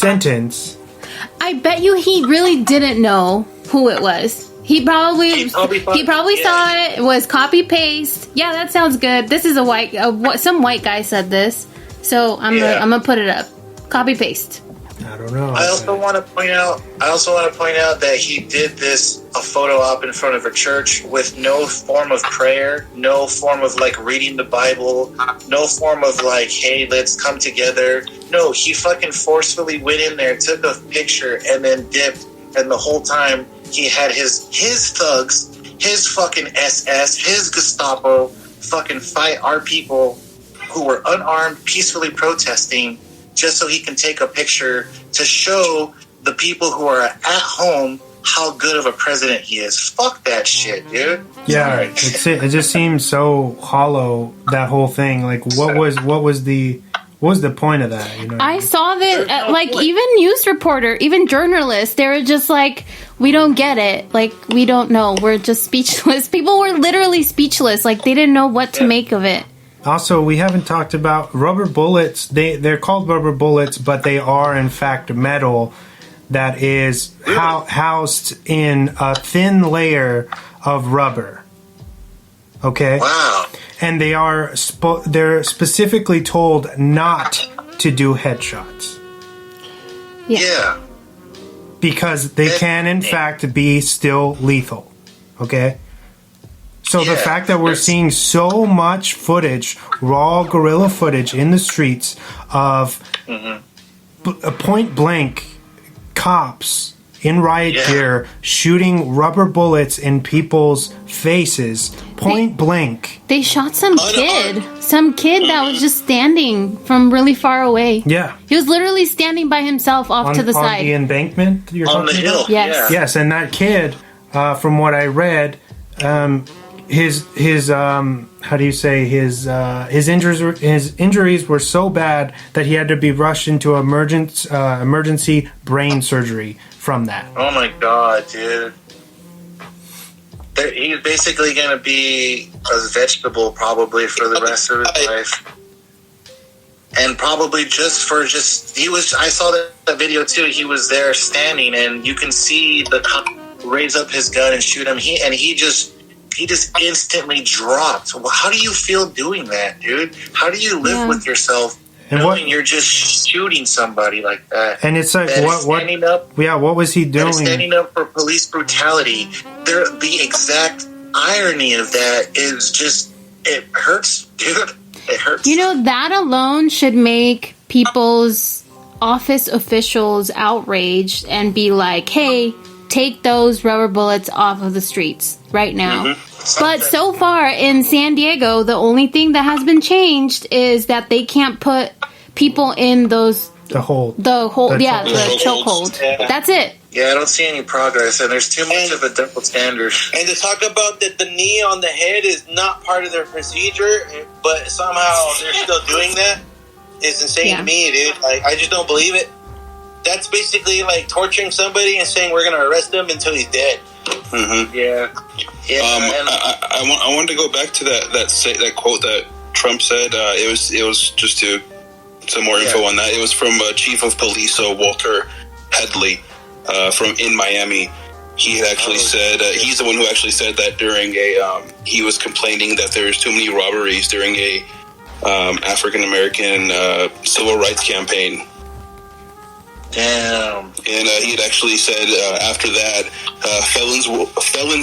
sentence. I bet you he really didn't know who it was. He probably saw it. It was copy paste. Yeah, that sounds good. This is some white guy said this, so I'm gonna put it up. Copy paste. I don't know. I also want to point out that he did this a photo op in front of a church with no form of prayer, no form of like reading the Bible, no form of like, hey, let's come together. No, he fucking forcefully went in there, took a picture, and then dipped. And the whole time he had his thugs, his fucking SS, his Gestapo fucking fight our people who were unarmed, peacefully protesting, just so he can take a picture to show the people who are at home how good of a president he is. Fuck that shit, dude. Yeah, it just seems so hollow, that whole thing. Like, what was the point of that? You know, I saw that, even news reporter, even journalists, they were just like, we don't get it. Like, we don't know. We're just speechless. People were literally speechless. Like, they didn't know what to make of it. Also, we haven't talked about rubber bullets. They're called rubber bullets, but they are, in fact, metal that is housed in a thin layer of rubber. Okay? Wow. And they're specifically told not to do headshots. Yeah. Because they can, in fact, be still lethal. Okay? So the fact that we're seeing so much footage, raw guerrilla footage in the streets of point blank cops in riot gear shooting rubber bullets in people's faces, point blank. They shot some kid that was just standing from really far away. Yeah. He was literally standing by himself off to the side. On the embankment you're on talking the hill. about? Yes. Yes, and that kid, from what I read, his injuries were so bad that he had to be rushed into emergency brain surgery from that. Oh my god, dude. He's basically going to be a vegetable probably for the rest of his life. And probably I saw that video too. He was there standing and you can see the cop raise up his gun and shoot him. He just instantly dropped. How do you feel doing that, dude? How do you live with yourself knowing you're just shooting somebody like that? And it's like, what was he doing? Standing up for police brutality. The exact irony of that is just, it hurts, dude. It hurts. You know, that alone should make people's office officials outraged and be like, hey, take those rubber bullets off of the streets right now. But so far in San Diego, the only thing that has been changed is that they can't put people in the chokehold. Yeah. That's it. Yeah, I don't see any progress, and there's too much of a double standard. And to talk about that the knee on the head is not part of their procedure, but somehow they're still doing that is insane to me, dude. Like, I just don't believe it. That's basically like torturing somebody and saying we're going to arrest him until he's dead. Yeah. I wanted to go back to that quote that Trump said. It was just some more info on that. It was from Chief of Police Walter Headley in Miami. He had actually said he's the one who actually said that during he was complaining that there was too many robberies during a African American civil rights campaign. Damn. And he had actually said after that, felons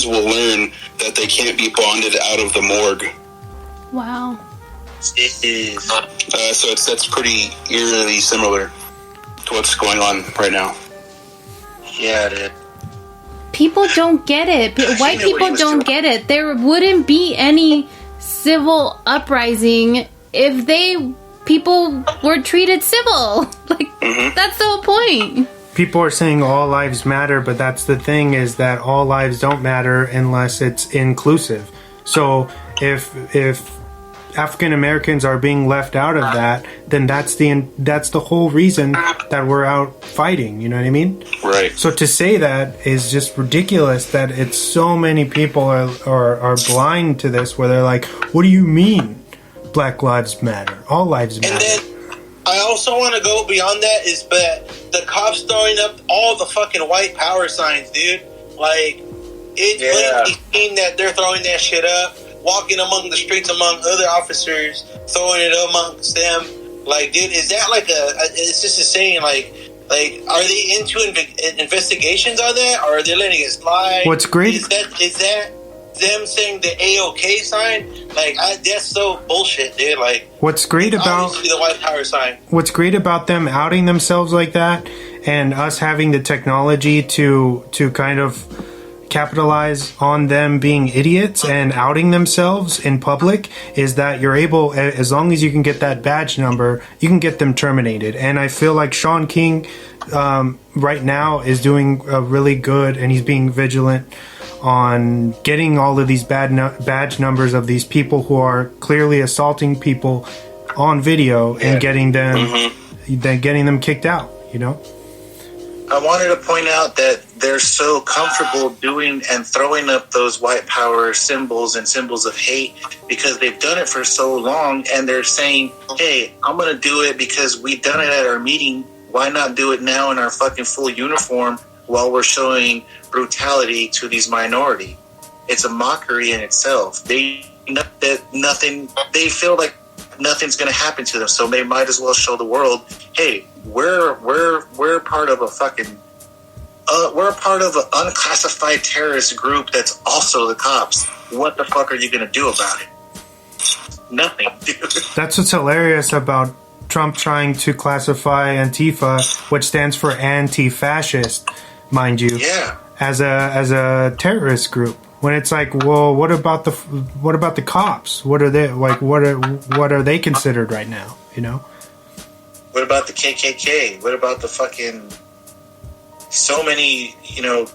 will learn that they can't be bonded out of the morgue. Wow. So that's pretty eerily similar to what's going on right now. Yeah, dude. People don't get it. White people don't get it. There wouldn't be any civil uprising if people were treated civil. That's the whole point. People are saying all lives matter, but that's the thing, is that all lives don't matter unless it's inclusive. So if African Americans are being left out of that, then that's the whole reason that we're out fighting. You know what I mean? Right. So to say that is just ridiculous. That it's so many people are blind to this, where they're like, "What do you mean? Black lives matter. All lives matter." And then I also want to go beyond that. Is that the cops throwing up all the fucking white power signs, dude. Like, it's blatantly seen that they're throwing that shit up, walking among the streets among other officers, throwing it amongst them. Like, dude, is that like it's just insane. Like, are they into investigations on that, or are they letting it slide? What's great is that them saying the A-OK sign? Like, that's so bullshit, dude. Like, what's great about the white power sign. What's great about them outing themselves like that, and us having the technology to kind of capitalize on them being idiots and outing themselves in public, is that you're able, as long as you can get that badge number, you can get them terminated. And I feel like Sean King right now is doing really good, and he's being vigilant on getting all of these badge numbers of these people who are clearly assaulting people on video, and getting them getting them kicked out, you know. I wanted to point out that they're so comfortable doing and throwing up those white power symbols and symbols of hate because they've done it for so long, and they're saying, hey, I'm going to do it because we've done it at our meeting. Why not do it now in our fucking full uniform while we're showing brutality to these minority? It's a mockery in itself. They feel like nothing's going to happen to them, so they might as well show the world, hey, we're part of a fucking we're a part of an unclassified terrorist group that's also the cops. What the fuck are you going to do about it? Nothing, dude. That's what's hilarious about Trump trying to classify Antifa, which stands for anti-fascist, mind you, as a terrorist group. When it's like, well, what about the cops? What are they like? What are they considered right now? You know. What about the KKK? What about the fucking so many, you know,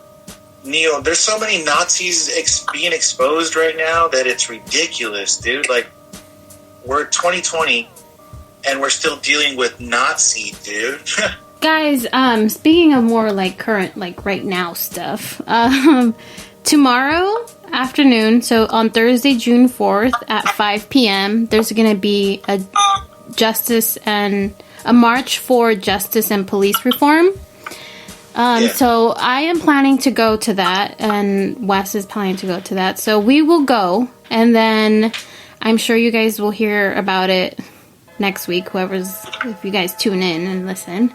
there's so many Nazis being exposed right now that it's ridiculous, dude. Like, we're 2020 and we're still dealing with Nazi, dude. Guys, speaking of more like current, like right now stuff, tomorrow afternoon, so on Thursday, June 4th at 5 p.m., there's going to be a march for justice and police reform. So I am planning to go to that, and Wes is planning to go to that. So we will go, and then I'm sure you guys will hear about it next week, if you guys tune in and listen.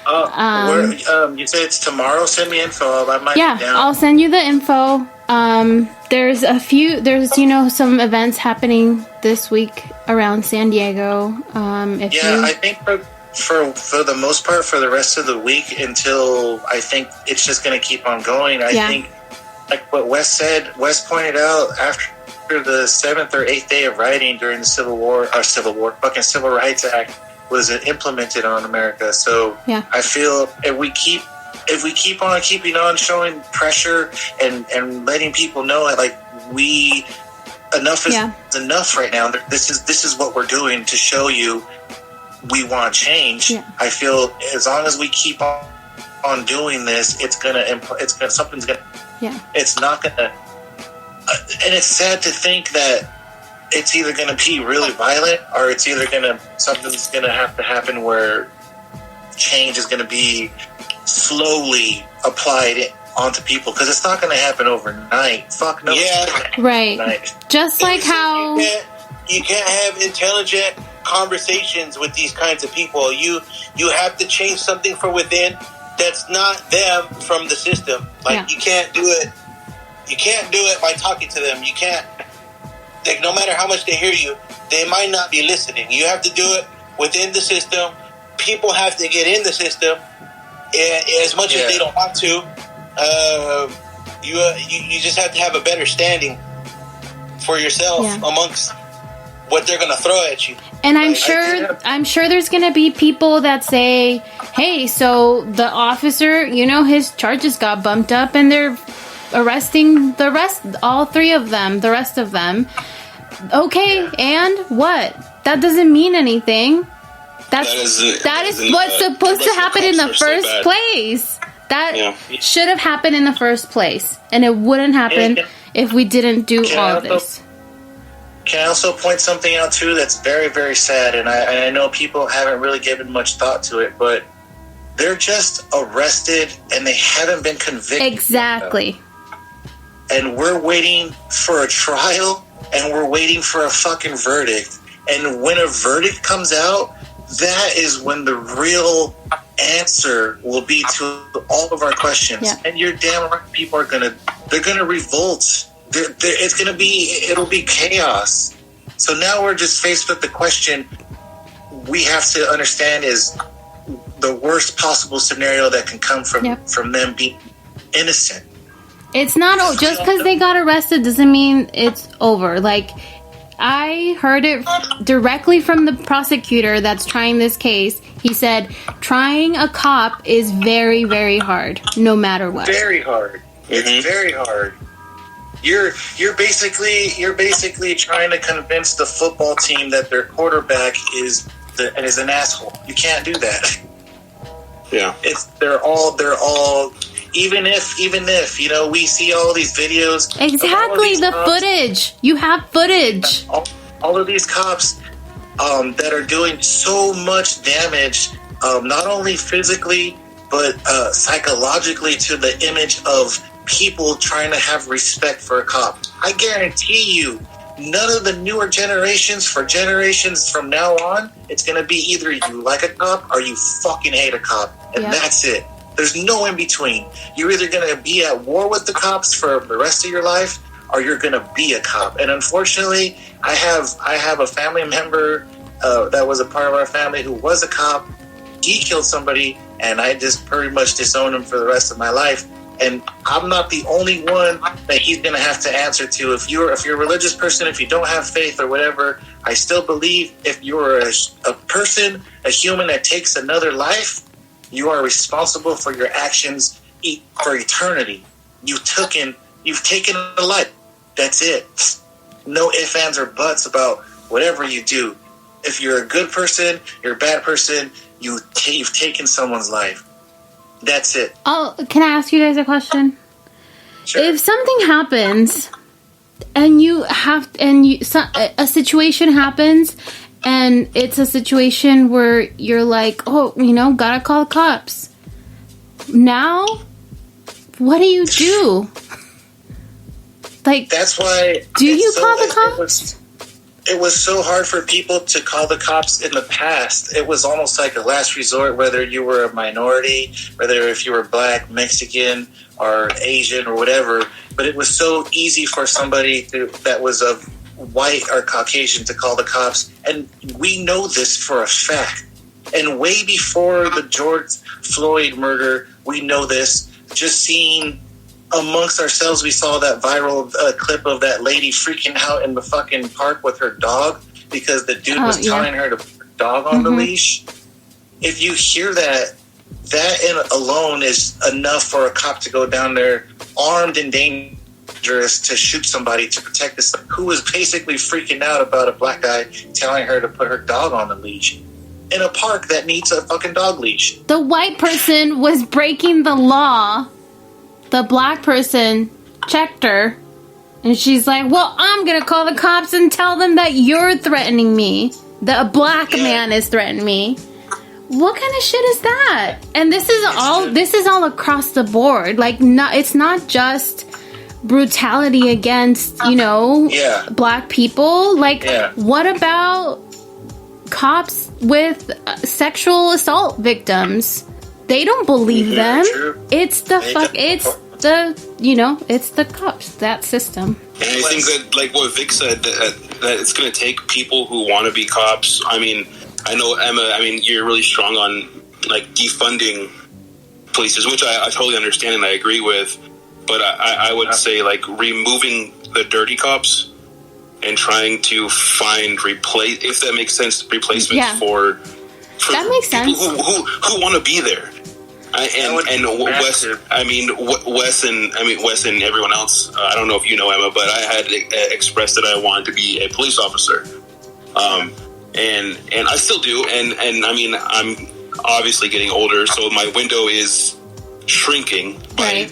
You say it's tomorrow? Send me info. I might be down. I'll send you the info. There's some events happening this week around San Diego. I think for the most part, for the rest of the week, until I think it's just going to keep on going. I think, like what Wes pointed out, after the 7th or 8th day of rioting during the Civil Rights Act was implemented on America. So I feel if we keep on keeping on showing pressure and letting people know that, like, enough is enough right now. This is what we're doing to show you we want change. I feel as long as we keep on doing this, something's gonna. It's not gonna. And it's sad to think that it's either going to be really violent, or it's either something's going to have to happen where change is going to be slowly applied onto people, because it's not going to happen overnight. Fuck no. Right. Just like how you can't have intelligent conversations with these kinds of people. You have to change something from within that's not them from the system. Like, you can't do it. You can't do it by talking to them. You can't. Like, no matter how much they hear you, they might not be listening. You have to do it within the system. People have to get in the system, as much as they don't want to. You just have to have a better standing for yourself amongst what they're going to throw at you. And I'm sure there's going to be people that say, "Hey, so the officer, his charges got bumped up, and they're arresting the rest of them. Okay, and what? That doesn't mean anything. That is what's supposed to happen in the first place. That should have happened in the first place, and it wouldn't happen if we didn't do all of this." Can I also point something out too that's very, very sad, and I know people haven't really given much thought to it, but They're just arrested and they haven't been convicted. Exactly. And we're waiting for a trial and we're waiting for a fucking verdict. And when a verdict comes out, that is when the real answer will be to all of our questions. Yeah. And you're damn right, people are they're gonna revolt. It'll be chaos. So now we're just faced with the question we have to understand is the worst possible scenario that can come from them being innocent. It's not just because they got arrested doesn't mean it's over. Like, I heard it directly from the prosecutor that's trying this case. He said trying a cop is very, very hard, no matter what. Very hard. It's very hard. You're basically trying to convince the football team that their quarterback is an asshole. You can't do that. Yeah. They're all even if we see all these videos. Exactly, the cops, footage. You have footage. All of these cops that are doing so much damage, not only physically but psychologically to the image of people trying to have respect for a cop. I guarantee you, none of the newer generations, for generations from now on, it's going to be either you like a cop or you fucking hate a cop. And that's it. There's no in between. You're either going to be at war with the cops for the rest of your life or you're going to be a cop. And unfortunately, I have a family member that was a part of our family who was a cop. He killed somebody and I just pretty much disowned him for the rest of my life. And I'm not the only one that he's going to have to answer to. If you're a religious person, if you don't have faith or whatever, I still believe if you're a person, a human that takes another life, you are responsible for your actions for eternity. You've taken a life. That's it. No ifs, ands, or buts about whatever you do. If you're a good person, you're a bad person, you've taken someone's life. That's it. Oh, can I ask you guys a question? Sure. If something happens and a situation happens and it's a situation where you're like, oh, gotta call the cops. Now, what do you do? Like, that's why. Do you call the cops? It was so hard for people to call the cops in the past. It was almost like a last resort, whether you were a minority, whether if you were Black, Mexican, or Asian, or whatever. But it was so easy for somebody that was of white or Caucasian to call the cops. And we know this for a fact. And way before the George Floyd murder, we know this. Just seeing amongst ourselves, we saw that viral clip of that lady freaking out in the fucking park with her dog because the dude was telling her to put her dog on the leash. If you hear that alone is enough for a cop to go down there armed and dangerous to shoot somebody to protect this, who was basically freaking out about a Black guy telling her to put her dog on the leash in a park that needs a fucking dog leash. The white person was breaking the law. The Black person checked her, and she's like, well, I'm going to call the cops and tell them that you're threatening me. That a Black man is threatening me. What kind of shit is that? And this is all across the board. Like, it's not just brutality against, Black people. Like, what about cops with sexual assault victims? They don't believe them. True. It's the cops, that system. And I think that, like what Vic said, that it's going to take people who want to be cops. I mean, I know, Emma, you're really strong on, like, defunding police, which I totally understand and I agree with. But I would say, like, removing the dirty cops and trying to find if that makes sense, replacements for that makes sense. Who want to be there. Wes and everyone else. I don't know if you know, Emma, but I had expressed that I wanted to be a police officer, and I still do. And I'm obviously getting older, so my window is shrinking by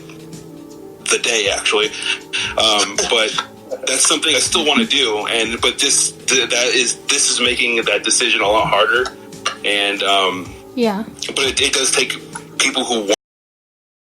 the day, actually. But that's something I still want to do. But this is making that decision a lot harder. And Yeah. But it does take people who